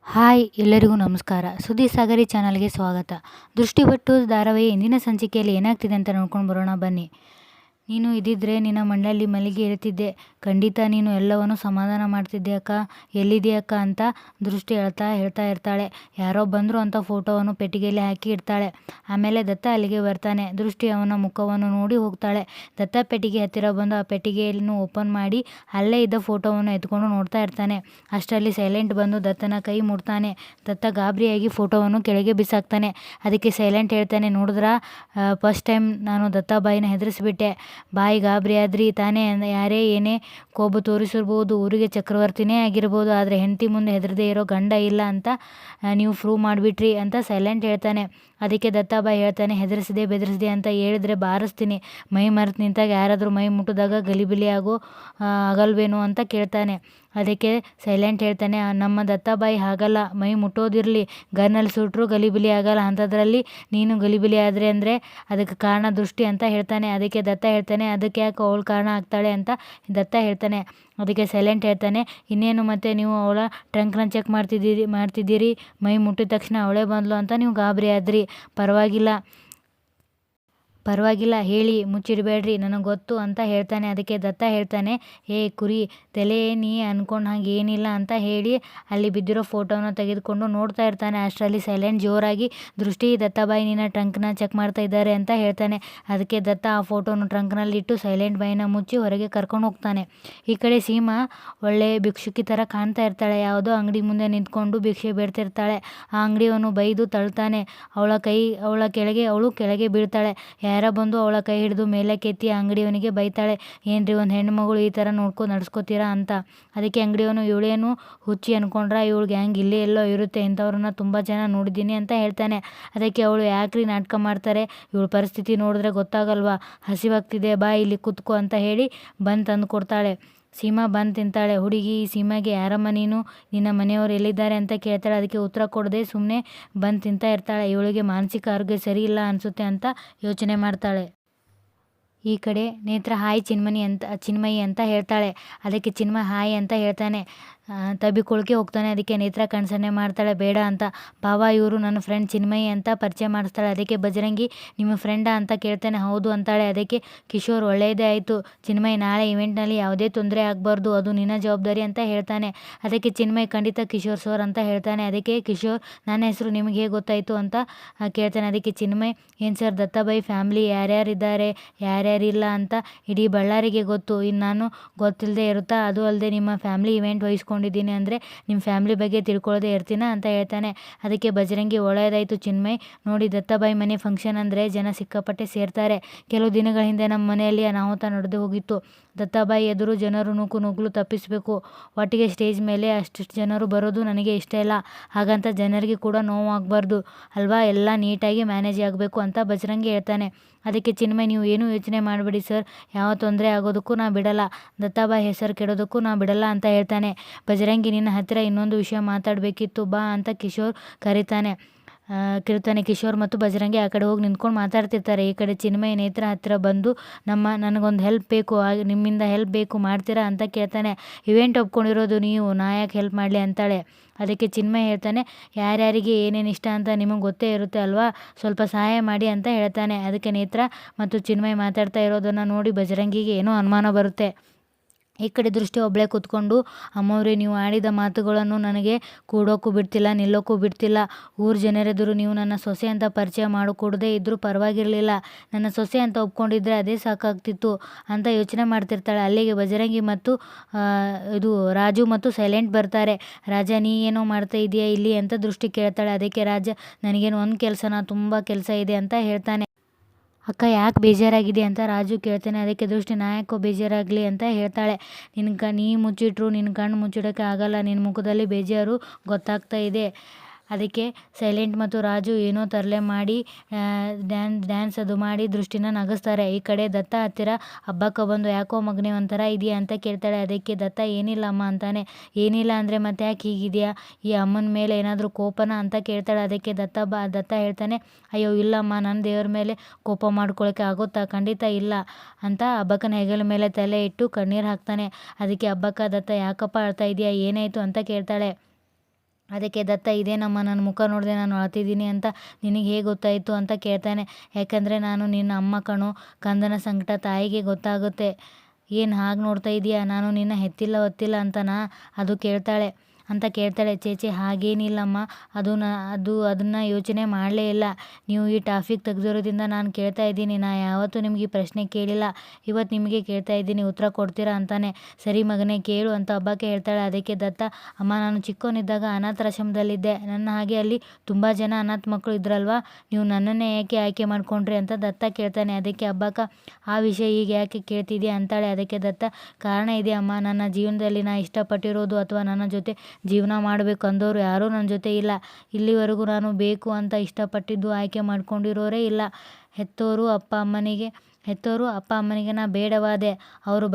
Hi ಎಲ್ಲರಿಗೂ ನಮಸ್ಕಾರ. ಸುದ್ದಿ ಸಾಗರಿ ಚಾನಲ್ಗೆ ಸ್ವಾಗತ. ದೃಷ್ಟಿಬಟ್ಟು ಧಾರಾವಾಹಿ ಇಂದಿನ ಸಂಚಿಕೆಯಲ್ಲಿ ಏನಾಗ್ತಿದೆ ಅಂತ ನೋಡ್ಕೊಂಡು ಬರೋಣ ಬನ್ನಿ. ನೀನು ಇದ್ದಿದ್ರೆ ನಿನ್ನ ಮಂಡಲ್ಲಿ ಮಲ್ಲಿಗೆ ಇರ್ತಿದ್ದೆ, ಖಂಡಿತ ನೀನು ಎಲ್ಲವನ್ನು ಸಮಾಧಾನ ಮಾಡ್ತಿದ್ದೆ ಅಕ್ಕ, ಎಲ್ಲಿದೆ ಅಕ್ಕ ಅಂತ ದೃಷ್ಟಿ ಹೇಳ್ತಾ ಇರ್ತಾಳೆ. ಯಾರೋ ಬಂದರು ಅಂತ ಫೋಟೋವನ್ನು ಪೆಟ್ಟಿಗೆಯಲ್ಲಿ ಹಾಕಿ ಇಡ್ತಾಳೆ. ಆಮೇಲೆ ದತ್ತ ಅಲ್ಲಿಗೆ ಬರ್ತಾನೆ. ದೃಷ್ಟಿ ಅವನ ಮುಖವನ್ನು ನೋಡಿ ಹೋಗ್ತಾಳೆ. ದತ್ತ ಪೆಟ್ಟಿಗೆ ಹತ್ತಿರ ಬಂದು ಆ ಪೆಟ್ಟಿಗೆಯನ್ನು ಓಪನ್ ಮಾಡಿ ಅಲ್ಲೇ ಇದ್ದ ಫೋಟೋವನ್ನು ಎತ್ಕೊಂಡು ನೋಡ್ತಾ ಇರ್ತಾನೆ. ಅಷ್ಟರಲ್ಲಿ ಸೈಲೆಂಟ್ ಬಂದು ದತ್ತನ ಕೈ ಮುಟ್ತಾನೆ. ದತ್ತ ಗಾಬರಿಯಾಗಿ ಫೋಟೋವನ್ನು ಕೆಳಗೆ ಬಿಸಾಕ್ತಾನೆ. ಅದಕ್ಕೆ ಸೈಲೆಂಟ್ ಹೇಳ್ತಾನೆ, ನೋಡಿದ್ರಾ, ಫಸ್ಟ್ ಟೈಮ್ ನಾನು ದತ್ತಾಬಾಯಿನ ಹೆದರಿಸ್ಬಿಟ್ಟೆ. ಬಾಯಿ ಗಾಬರಿಯಾದ್ರಿ ತಾನೇ, ಯಾರೇ ಏನೇ ಕೋಪ ತೋರಿಸಿರ್ಬೋದು, ಊರಿಗೆ ಚಕ್ರವರ್ತಿನೇ ಆಗಿರ್ಬೋದು, ಆದರೆ ಹೆಂಡತಿ ಮುಂದೆ ಹೆದರದೇ ಇರೋ ಗಂಡ ಇಲ್ಲ ಅಂತ ನೀವು ಪ್ರೂವ್ ಮಾಡಿಬಿಟ್ರಿ ಅಂತ ಸೈಲೆಂಟ್ ಹೇಳ್ತಾನೆ. ಅದಕ್ಕೆ ದತ್ತಾಬಾಯಿ ಹೇಳ್ತಾನೆ, ಹೆದರಿಸಿದೆ ಬೆದರಿಸಿದೆ ಅಂತ ಹೇಳಿದ್ರೆ ಬಾರಿಸ್ತೀನಿ, ಮೈ ಮರೆತು ನಿಂತಾಗ ಯಾರಾದರೂ ಮೈ ಮುಟ್ಟಿದಾಗ ಗಲಿಬಿಲಿ ಆಗಲ್ವೇನೋ ಅಂತ ಕೇಳ್ತಾನೆ. ಅದಕ್ಕೆ ಸೈಲೆಂಟ್ ಹೇಳ್ತಾನೆ, ನಮ್ಮ ದತ್ತಾಬಾಯಿ ಹಾಗಲ್ಲ, ಮೈ ಮುಟ್ಟೋದಿರಲಿ, ಗನ್ನಲ್ಲಿ ಸುಟ್ಟರು ಗಲಿಬಿಲಿ ಆಗಲ್ಲ, ಅಂಥದ್ರಲ್ಲಿ ನೀನು ಗಲಿಬಿಲಿ ಆದರೆ ಅಂದರೆ ಅದಕ್ಕೆ ಕಾರಣ ದೃಷ್ಟಿ ಅಂತ ಹೇಳ್ತಾನೆ. ಅದಕ್ಕೆ ದತ್ತ ಹೇಳ್ತಾನೆ, ಅದಕ್ಕೆ ಯಾಕೆ ಅವಳು ಕಾರಣ ಆಗ್ತಾಳೆ ಅಂತ ದತ್ತ ಹೇಳ್ತಾನೆ. ಅದಕ್ಕೆ ಸೈಲೆಂಟ್ ಹೇಳ್ತಾನೆ, ಇನ್ನೇನು ಮತ್ತೆ ನೀವು ಅವಳ ಟ್ರಂಕ್ನ ಚೆಕ್ ಮಾಡ್ತಿದ್ದೀರಿ, ಮೈ ಮುಟ್ಟಿದ ತಕ್ಷಣ ಅವಳೇ ಬಂದ್ಲು ಅಂತ ನೀವು ಗಾಬರಿ ಆದ್ರಿ, ಪರವಾಗಿಲ್ಲ ಹೇಳಿ, ಮುಚ್ಚಿಡಬೇಡ್ರಿ, ನನಗೆ ಗೊತ್ತು ಅಂತ ಹೇಳ್ತಾನೆ. ಅದಕ್ಕೆ ದತ್ತ ಹೇಳ್ತಾನೆ, ಏ ಕುರಿ ತಲೆ, ನೀ ಅನ್ಕೊಂಡ ಹಾಗೆ ಏನಿಲ್ಲ ಅಂತ ಹೇಳಿ ಅಲ್ಲಿ ಬಿದ್ದಿರೋ ಫೋಟೋನ ತೆಗೆದುಕೊಂಡು ನೋಡ್ತಾ ಇರ್ತಾನೆ. ಅಷ್ಟರಲ್ಲಿ ಸೈಲೆಂಟ್ ಜೋರಾಗಿ, ದೃಷ್ಟಿ, ದತ್ತಾಬಾಯಿ ನಿನ್ನ ಟ್ರಂಕ್ನ ಚೆಕ್ ಮಾಡ್ತಾ ಇದ್ದಾರೆ ಅಂತ ಹೇಳ್ತಾನೆ. ಅದಕ್ಕೆ ದತ್ತ ಆ ಫೋಟೋನ ಟ್ರಂಕ್ನಲ್ಲಿಟ್ಟು ಸೈಲೆಂಟ್ ಬಾಯಿನ ಮುಚ್ಚಿ ಹೊರಗೆ ಕರ್ಕೊಂಡು ಹೋಗ್ತಾನೆ. ಈ ಕಡೆ ಸೀಮಾ ಒಳ್ಳೆ ಭಿಕ್ಷುಕಿ ಥರ ಕಾಣ್ತಾ ಇರ್ತಾಳೆ. ಯಾವುದೋ ಅಂಗಡಿ ಮುಂದೆ ನಿಂತ್ಕೊಂಡು ಭಿಕ್ಷೆ ಬೇಡ್ತಿರ್ತಾಳೆ. ಆ ಅಂಗಡಿಯವನು ಬೈದು ತಳ್ತಾನೆ. ಅವಳು ಕೆಳಗೆ ಬೀಳ್ತಾಳೆ. ಯಾರ ಬಂದು ಅವಳ ಕೈ ಹಿಡಿದು ಮೇಲೆ ಕೆತ್ತಿ ಅಂಗಡಿಯವನಿಗೆ ಬೈತಾಳೆ, ಏನ್ರಿ ಒಂದು ಹೆಣ್ಣು ಮಗಳು ಈ ಥರ ನಡ್ಸ್ಕೊತೀರಾ ಅಂತ. ಅದಕ್ಕೆ ಅಂಗಡಿಯವನು, ಇವಳೇನು ಹುಚ್ಚಿ ಅನ್ಕೊಂಡ್ರ, ಇವಳು ಗ್ಯಾಂಗ್ ಇಲ್ಲೇ ಎಲ್ಲೋ ಇರುತ್ತೆ, ಇಂಥವ್ರನ್ನ ತುಂಬ ಜನ ನೋಡಿದ್ದೀನಿ ಅಂತ ಹೇಳ್ತಾನೆ. ಅದಕ್ಕೆ ಅವಳು, ಯಾಕ್ರಿ ನಾಟಕ ಮಾಡ್ತಾರೆ, ಇವಳ ಪರಿಸ್ಥಿತಿ ನೋಡಿದ್ರೆ ಗೊತ್ತಾಗಲ್ವಾ, ಹಸಿವಾಗ್ತಿದೆ, ಬಾ ಇಲ್ಲಿ ಕುತ್ಕೋ ಅಂತ ಹೇಳಿ ಬಂದು ತಂದು ಕೊಡ್ತಾಳೆ. ಸೀಮಾ ಬಂದು ತಿಂತಾಳೆ. ಹುಡುಗಿ ಸೀಮಾಗೆ, ಯಾರಮ್ಮ ನೀನು, ನಿನ್ನ ಮನೆಯವರು ಎಲ್ಲಿದ್ದಾರೆ ಅಂತ ಕೇಳ್ತಾಳೆ. ಅದಕ್ಕೆ ಉತ್ತರ ಕೊಡದೆ ಸುಮ್ಮನೆ ಬಂದು ತಿಂತಾ ಇರ್ತಾಳೆ. ಇವಳಿಗೆ ಮಾನಸಿಕ ಆರೋಗ್ಯ ಸರಿ ಇಲ್ಲ ಅನಿಸುತ್ತೆ ಅಂತ ಯೋಚನೆ ಮಾಡ್ತಾಳೆ. ಈ ಕಡೆ ನೇತ್ರ, ಹಾಯ್ ಚಿನ್ಮಯಿ ಅಂತ ಹೇಳ್ತಾಳೆ. ಅದಕ್ಕೆ ಚಿನ್ಮಯ ಹಾಯ್ ಅಂತ ಹೇಳ್ತಾನೆ. ತಬ್ಬಿಕೊಳಕ್ಕೆ ಹೋಗ್ತಾನೆ. ಅದಕ್ಕೆ ನೇತ್ರ ಕಣ್ಸನ್ನೆ ಮಾಡ್ತಾಳೆ, ಬೇಡ ಅಂತ. ಭಾವ, ಇವರು ನನ್ನ ಫ್ರೆಂಡ್ ಚಿನ್ಮಯಿ ಅಂತ ಪರಿಚಯ ಮಾಡಿಸ್ತಾಳೆ. ಅದಕ್ಕೆ ಬಜರಂಗಿ, ನಿಮ್ಮ ಫ್ರೆಂಡಾ ಅಂತ ಕೇಳ್ತಾನೆ. ಹೌದು ಅಂತಾಳೆ. ಅದಕ್ಕೆ ಕಿಶೋರ್, ಒಳ್ಳೆಯದೇ ಆಯಿತು ಚಿನ್ಮಯಿ, ನಾಳೆ ಇವೆಂಟ್ನಲ್ಲಿ ಯಾವುದೇ ತೊಂದರೆ ಆಗಬಾರ್ದು, ಅದು ನಿನ್ನ ಜವಾಬ್ದಾರಿ ಅಂತ ಹೇಳ್ತಾನೆ. ಅದಕ್ಕೆ ಚಿನ್ಮಯಿ, ಖಂಡಿತ ಕಿಶೋರ್ ಸರ್ ಅಂತ ಹೇಳ್ತಾನೆ. ಅದಕ್ಕೆ ಕಿಶೋರ್, ನನ್ನ ಹೆಸರು ನಿಮಗೆ ಹೇಗೆ ಗೊತ್ತಾಯಿತು ಅಂತ ಕೇಳ್ತಾನೆ. ಅದಕ್ಕೆ ಚಿನ್ಮಯ್, ಏನು ಸರ್, ದತ್ತಾಬಾಯಿ ಫ್ಯಾಮಿಲಿ ಯಾರ್ಯಾರಿದ್ದಾರೆ ಯಾರ್ಯಾರಿಲ್ಲ ಅಂತ ಇಡೀ ಬಳ್ಳಾರಿಗೆ ಗೊತ್ತು, ಇನ್ನು ನಾನು ಗೊತ್ತಿಲ್ಲದೆ ಇರುತ್ತಾ, ಅದು ಅಲ್ಲದೆ ನಿಮ್ಮ ಫ್ಯಾಮಿಲಿ ಇವೆಂಟ್ ವಹಿಸ್ಕೊಂಡಿದ್ದೀನಿ ಅಂದರೆ ನಿಮ್ಮ ಫ್ಯಾಮಿಲಿ ಬಗ್ಗೆ ತಿಳ್ಕೊಳ್ಳೋದೇ ಇರ್ತೀನ ಅಂತ ಹೇಳ್ತಾನೆ. ಅದಕ್ಕೆ ಬಜರಂಗಿ, ಒಳ್ಳೆಯದಾಯಿತು ಚಿನ್ಮಯ್, ನೋಡಿ ದತ್ತಾಬಾಯಿ ಮನೆ ಫಂಕ್ಷನ್ ಅಂದರೆ ಜನ ಸಿಕ್ಕಾಪಟ್ಟೆ ಸೇರ್ತಾರೆ. ಕೆಲವು ದಿನಗಳ ಹಿಂದೆ ನಮ್ಮ ಮನೆಯಲ್ಲಿ ಅನಾಹುತ ನಡೆದು ಹೋಗಿತ್ತು. ದತ್ತಾಬಾಯಿ ಎದುರು ಜನರು ನುಗ್ಗಲು ತಪ್ಪಿಸಬೇಕು. ಒಟ್ಟಿಗೆ ಸ್ಟೇಜ್ ಮೇಲೆ ಅಷ್ಟಿಷ್ಟು ಜನರು ಬರೋದು ನನಗೆ ಇಷ್ಟ ಇಲ್ಲ, ಹಾಗಂತ ಜನರಿಗೆ ಕೂಡ ನೋವಾಗಬಾರ್ದು ಅಲ್ವಾ, ಎಲ್ಲ ನೀಟಾಗಿ ಮ್ಯಾನೇಜ್ ಆಗಬೇಕು ಅಂತ ಬಜರಂಗಿ ಹೇಳ್ತಾನೆ. ಅದಕ್ಕೆ ಚಿನ್ಮಯ್, ನೀವು ಏನೂ ಯೋಚನೆ ಮಾಡಬೇಡಿ ಸರ್, ಯಾವ ತೊಂದರೆ ಆಗೋದಕ್ಕೂ ನಾ ಬಿಡಲ್ಲ, ದತ್ತಾಬಾಯಿ ಹೆಸರು ಕೆಡೋದಕ್ಕೂ ನಾ ಬಿಡಲ್ಲ ಅಂತ ಹೇಳ್ತಾನೆ. ಬಜರಂಗಿ, ನಿನ್ನ ಹತ್ತಿರ ಇನ್ನೊಂದು ವಿಷಯ ಮಾತಾಡಬೇಕಿತ್ತು, ಬಾ ಅಂತ ಕಿಶೋರ್ ಕರೀತಾನೆ. ಕಿಶೋರ್ ಮತ್ತು ಬಜರಂಗಿ ಆ ಕಡೆ ಹೋಗಿ ನಿಂತ್ಕೊಂಡು ಮಾತಾಡ್ತಿರ್ತಾರೆ. ಈ ಕಡೆ ಚಿನ್ಮಯ್ ನೇತ್ರ ಹತ್ತಿರ ಬಂದು, ನನಗೊಂದು ಹೆಲ್ಪ್ ಬೇಕು, ನಿಮ್ಮಿಂದ ಹೆಲ್ಪ್ ಬೇಕು, ಮಾಡ್ತೀರಾ ಅಂತ ಕೇಳ್ತಾನೆ. ಇವೆಂಟ್ ಒಪ್ಕೊಂಡಿರೋದು ನೀವು, ನಾ ಯಾಕೆ ಹೆಲ್ಪ್ ಮಾಡಲಿ ಅಂತಾಳೆ. ಅದಕ್ಕೆ ಚಿನ್ಮಯ್ ಹೇಳ್ತಾನೆ, ಯಾರ್ಯಾರಿಗೆ ಏನೇನು ಇಷ್ಟ ಅಂತ ನಿಮಗೆ ಗೊತ್ತೇ ಇರುತ್ತೆ ಅಲ್ವಾ, ಸ್ವಲ್ಪ ಸಹಾಯ ಮಾಡಿ ಅಂತ ಹೇಳ್ತಾನೆ. ಅದಕ್ಕೆ ನೇತ್ರ ಮತ್ತು ಚಿನ್ಮಯ್ ಮಾತಾಡ್ತಾ ಇರೋದನ್ನು ನೋಡಿ ಬಜರಂಗಿಗೆ ಏನೋ ಅನುಮಾನ ಬರುತ್ತೆ. ಈ ಕಡೆ ದೃಷ್ಟಿ ಒಬ್ಬಳೇ ಕೂತ್ಕೊಂಡು, ಅಮ್ಮವ್ರೆ, ನೀವು ಆಡಿದ ಮಾತುಗಳನ್ನು ನನಗೆ ಕೂಡೋಕ್ಕೂ ಬಿಡ್ತಿಲ್ಲ, ನಿಲ್ಲೋಕ್ಕೂ ಬಿಡ್ತಿಲ್ಲ. ಊರ ಜನರೆದುರು ನೀವು ನನ್ನ ಸೊಸೆ ಅಂತ ಪರಿಚಯ ಮಾಡಿಕೊಡದೇ ಇದ್ದರೂ ಪರವಾಗಿರಲಿಲ್ಲ, ನನ್ನ ಸೊಸೆ ಅಂತ ಒಪ್ಕೊಂಡಿದ್ರೆ ಅದೇ ಸಾಕಾಗ್ತಿತ್ತು ಅಂತ ಯೋಚನೆ ಮಾಡ್ತಿರ್ತಾಳೆ. ಅಲ್ಲಿಗೆ ಬಜರಂಗಿ ಮತ್ತು ರಾಜು ಮತ್ತು ಸೈಲೆಂಟ್ ಬರ್ತಾರೆ. ರಾಜ, ನೀ ಏನೋ ಮಾಡ್ತಾ ಇದೀಯಾ ಇಲ್ಲಿ ಅಂತ ದೃಷ್ಟಿ ಕೇಳ್ತಾಳೆ. ಅದಕ್ಕೆ ರಾಜ, ನನಗೇನು ಒಂದು ಕೆಲಸನಾ, ತುಂಬ ಕೆಲಸ ಇದೆ ಅಂತ ಹೇಳ್ತಾನೆ. ಅಕ್ಕ, ಯಾಕೆ ಬೇಜಾರಾಗಿದೆ ಅಂತ ರಾಜು ಕೇಳ್ತಾನೆ. ಅದಕ್ಕೆ ದೃಷ್ಟಿ, ನಾ ಯಾಕೋ ಬೇಜಾರಾಗಲಿ ಅಂತ ಹೇಳ್ತಾಳೆ. ನೀ ಮುಚ್ಚಿಟ್ರು ನಿನ್ನ ಕಣ್ಣು ಮುಚ್ಚಿಡೋಕ್ಕೆ ಆಗಲ್ಲ, ನಿನ್ನ ಮುಖದಲ್ಲಿ ಬೇಜಾರು ಗೊತ್ತಾಗ್ತಾ ಇದೆ. ಅದಕ್ಕೆ ಸೈಲೆಂಟ್ ಮತ್ತು ರಾಜು ಏನೋ ತರಲೆ ಮಾಡಿ ಡ್ಯಾನ್ಸ್ ಅದು ಮಾಡಿ ದೃಷ್ಟಿನ ನಗಿಸ್ತಾರೆ. ಈ ಕಡೆ ದತ್ತ ಹತ್ತಿರ ಹಬ್ಬಕ್ಕೆ ಬಂದು, ಯಾಕೋ ಮಗನೇ ಒಂಥರ ಇದೆಯಾ ಅಂತ ಕೇಳ್ತಾಳೆ. ಅದಕ್ಕೆ ದತ್ತ, ಏನಿಲ್ಲ ಅಮ್ಮ ಅಂತಾನೆ. ಏನಿಲ್ಲ ಅಂದರೆ ಮತ್ತೆ ಯಾಕೆ ಹೀಗಿದೆಯಾ, ಈ ಅಮ್ಮನ ಮೇಲೆ ಏನಾದರೂ ಕೋಪನ ಅಂತ ಕೇಳ್ತಾಳೆ. ಅದಕ್ಕೆ ದತ್ತ ಹೇಳ್ತಾನೆ, ಅಯ್ಯೋ ಇಲ್ಲಮ್ಮ, ನನ್ನ ದೇವ್ರ ಮೇಲೆ ಕೋಪ ಮಾಡ್ಕೊಳ್ಳೋಕ್ಕೆ ಆಗುತ್ತಾ, ಖಂಡಿತ ಇಲ್ಲ ಅಂತ ಹಬ್ಬಕ್ಕನ ಹೆಗಲ ಮೇಲೆ ತಲೆ ಇಟ್ಟು ಕಣ್ಣೀರು ಹಾಕ್ತಾನೆ. ಅದಕ್ಕೆ ಹಬ್ಬಕ್ಕ, ದತ್ತ ಯಾಕಪ್ಪ ಅಳ್ತಾ ಇದೆಯಾ, ಏನಾಯಿತು ಅಂತ ಕೇಳ್ತಾಳೆ. ಅದಕ್ಕೆ ದತ್ತ ಇದೇನಮ್ಮ ನನ್ನ ಮುಖ ನೋಡಿದೆ ನಾನು ಅಳ್ತಿದ್ದೀನಿ ಅಂತ ನಿನಗೆ ಹೇಗೆ ಗೊತ್ತಾಯಿತು ಅಂತ ಕೇಳ್ತಾನೆ. ಯಾಕಂದರೆ ನಾನು ನಿನ್ನ ಅಮ್ಮ ಕಣೋ, ಕಂದನ ಸಂಕಟ ತಾಯಿಗೆ ಗೊತ್ತಾಗುತ್ತೆ. ಏನು ಹಾಗೆ ನೋಡ್ತಾ ಇದೀಯಾ, ನಾನು ನಿನ್ನ ಹೆತ್ತಿಲ್ಲ ಹೊತ್ತಿಲ್ಲ ಅಂತನಾ ಅದು ಕೇಳ್ತಾಳೆ. ಛೇ ಹಾಗೇನಿಲ್ಲಮ್ಮ, ಅದನ್ನು ಯೋಚನೆ ಮಾಡಲೇ ಇಲ್ಲ. ನೀವು ಈ ಟಾಪಿಕ್ ತೆಗ್ದಿರೋದ್ರಿಂದ ನಾನು ಕೇಳ್ತಾ ಇದ್ದೀನಿ. ಯಾವತ್ತೂ ನಿಮಗೆ ಈ ಪ್ರಶ್ನೆ ಕೇಳಿಲ್ಲ, ಇವತ್ತು ನಿಮಗೆ ಕೇಳ್ತಾ ಇದ್ದೀನಿ, ಉತ್ತರ ಕೊಡ್ತೀರಾ ಅಂತಾನೆ. ಸರಿ ಮಗನೇ ಕೇಳು ಅಂತ ಹಬ್ಬಕ್ಕೆ ಹೇಳ್ತಾಳೆ. ಅದಕ್ಕೆ ದತ್ತ, ಅಮ್ಮ ನಾನು ಚಿಕ್ಕವನಿದ್ದಾಗ ಅನಾಥಾಶ್ರಮದಲ್ಲಿದ್ದೆ, ನನ್ನ ಹಾಗೆ ಅಲ್ಲಿ ತುಂಬ ಜನ ಅನಾಥ ಮಕ್ಕಳು ಇದ್ರಲ್ವಾ, ನೀವು ನನ್ನನ್ನೇ ಯಾಕೆ ಆಯ್ಕೆ ಮಾಡ್ಕೊಂಡ್ರಿ ಅಂತ ದತ್ತ ಕೇಳ್ತಾನೆ. ಅದಕ್ಕೆ ಹಬ್ಬಕ್ಕ, ಆ ವಿಷಯ ಈಗ ಯಾಕೆ ಕೇಳ್ತಿದ್ಯಾ ಅಂತಾಳೆ. ಅದಕ್ಕೆ ದತ್ತ, ಕಾರಣ ಇದೆ ಅಮ್ಮ, ನನ್ನ ಜೀವನದಲ್ಲಿ ನಾ ಇಷ್ಟಪಟ್ಟಿರೋದು ಅಥವಾ ನನ್ನ ಜೊತೆ ಜೀವನ ಮಾಡಬೇಕು ಅಂದವರು ಯಾರೂ ನನ್ನ ಜೊತೆ ಇಲ್ಲ. ಇಲ್ಲಿವರೆಗೂ ನಾನು ಬೇಕು ಅಂತ ಇಷ್ಟಪಟ್ಟಿದ್ದು ಆಯ್ಕೆ ಮಾಡ್ಕೊಂಡಿರೋರೇ ಇಲ್ಲ. ಹೆತ್ತೋರು ಅಪ್ಪ ಅಮ್ಮನಿಗೆ ನಾ ಬೇಡವಾದೆ. ಅವರು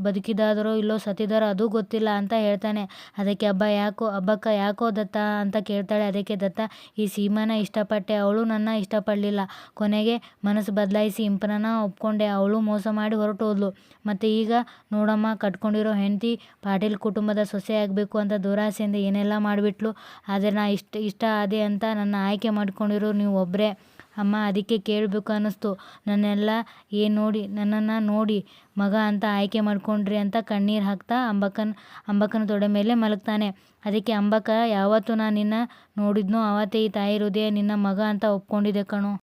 ಬದುಕಿದಾರೋ ಇಲ್ಲೋ ಸತ್ತಿದಾರೋ ಅದೂ ಗೊತ್ತಿಲ್ಲ ಅಂತ ಹೇಳ್ತಾನೆ. ಅದಕ್ಕೆ ಹಬ್ಬಕ್ಕ ಯಾಕೋ ದತ್ತ ಅಂತ ಕೇಳ್ತಾಳೆ. ಅದಕ್ಕೆ ದತ್ತ, ಈ ಸೀಮಾನ ಇಷ್ಟಪಟ್ಟೆ, ಅವಳು ನನ್ನ ಇಷ್ಟಪಡಲಿಲ್ಲ. ಕೊನೆಗೆ ಮನಸ್ಸು ಬದಲಾಯಿಸಿ ಇಂಪನನ್ನ ಒಪ್ಕೊಂಡೆ. ಅವಳು ಮೋಸ ಮಾಡಿ ಹೊರಟೋದ್ಲು. ಮತ್ತು ಈಗ ನೋಡಮ್ಮ, ಕಟ್ಕೊಂಡಿರೋ ಹೆಂಡತಿ ಪಾಟೀಲ್ ಕುಟುಂಬದ ಸೊಸೆ ಆಗಬೇಕು ಅಂತ ದುರಾಸೆಯಿಂದ ಏನೆಲ್ಲ ಮಾಡಿಬಿಟ್ಲು. ಆದರೆ ನಾ ಇಷ್ಟ ಆದೆ ಅಂತ ನನ್ನ ಆಯ್ಕೆ ಮಾಡ್ಕೊಂಡಿರೋ ನೀವು ಒಬ್ಬರೇ ಅಮ್ಮ. ಅದಕ್ಕೆ ಕೇಳಬೇಕು ಅನ್ನಿಸ್ತು. ನನ್ನನ್ನು ನೋಡಿ ಮಗ ಅಂತ ಆಯ್ಕೆ ಮಾಡ್ಕೊಂಡ್ರಿ ಅಂತ ಕಣ್ಣೀರು ಹಾಕ್ತಾ ಅಂಬಕ್ಕನ ತೊಡೆ ಮೇಲೆ ಮಲಗ್ತಾನೆ. ಅದಕ್ಕೆ ಅಂಬಕ್ಕ, ಯಾವತ್ತು ನಾನು ನಿನ್ನ ನೋಡಿದ್ನೋ ಆವತ್ತೇ ಈ ತಾಯಿ ಹೃದಯ ನಿನ್ನ ಮಗ ಅಂತ ಒಪ್ಕೊಂಡಿದೆ ಕಣೋ.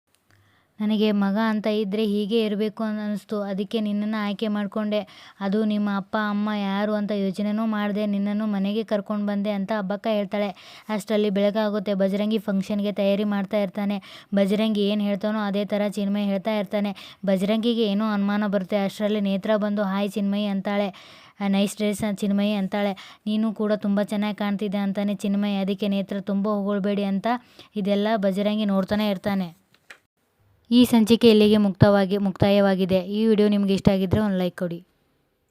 ನನಗೆ ಮಗ ಅಂತ ಇದ್ದರೆ ಹೀಗೆ ಇರಬೇಕು ಅನ್ನಿಸ್ತು. ಅದಕ್ಕೆ ನಿನ್ನನ್ನು ಆಯ್ಕೆ ಮಾಡಿಕೊಂಡೆ. ಅದು ನಿಮ್ಮ ಅಪ್ಪ ಅಮ್ಮ ಯಾರು ಅಂತ ಯೋಚನೆನೂ ಮಾಡದೆ ನಿನ್ನನ್ನು ಮನೆಗೆ ಕರ್ಕೊಂಡು ಬಂದೆ ಅಂತ ಹಬ್ಬಕ್ಕ ಹೇಳ್ತಾಳೆ. ಅಷ್ಟರಲ್ಲಿ ಬೆಳಗಾಗುತ್ತೆ. ಬಜರಂಗಿ ಫಂಕ್ಷನ್ಗೆ ತಯಾರಿ ಮಾಡ್ತಾ ಇರ್ತಾನೆ. ಬಜರಂಗಿ ಏನು ಹೇಳ್ತಾನೋ ಅದೇ ಥರ ಚಿನ್ಮಯಿ ಹೇಳ್ತಾ ಇರ್ತಾನೆ. ಬಜರಂಗಿಗೆ ಏನೋ ಅನುಮಾನ ಬರುತ್ತೆ. ಅಷ್ಟರಲ್ಲಿ ನೇತ್ರ ಬಂದು ಹಾಯ್ ಚಿನ್ಮಯಿ ಅಂತಾಳೆ. ನೈಸ್ ಡ್ರೆಸ್ ಚಿನ್ಮಯಿ ಅಂತಾಳೆ. ನೀನು ಕೂಡ ತುಂಬ ಚೆನ್ನಾಗಿ ಕಾಣ್ತಿದ್ದೆ ಅಂತಾನೆ ಚಿನ್ಮಯಿ. ಅದಕ್ಕೆ ನೇತ್ರ ತುಂಬ ಹೊಗಳ್ಬೇಡಿ ಅಂತ ಇದೆಲ್ಲ ಬಜರಂಗಿ ನೋಡ್ತಾನೆ ಇರ್ತಾನೆ. ಈ ಸಂಚಿಕೆ ಇಲ್ಲಿಗೆ ಮುಕ್ತಾಯವಾಗಿದೆ. ಈ ವಿಡಿಯೋ ನಿಮಗೆ ಇಷ್ಟ ಆಗಿದ್ದರೆ ಒಂದು ಲೈಕ್ ಕೊಡಿ.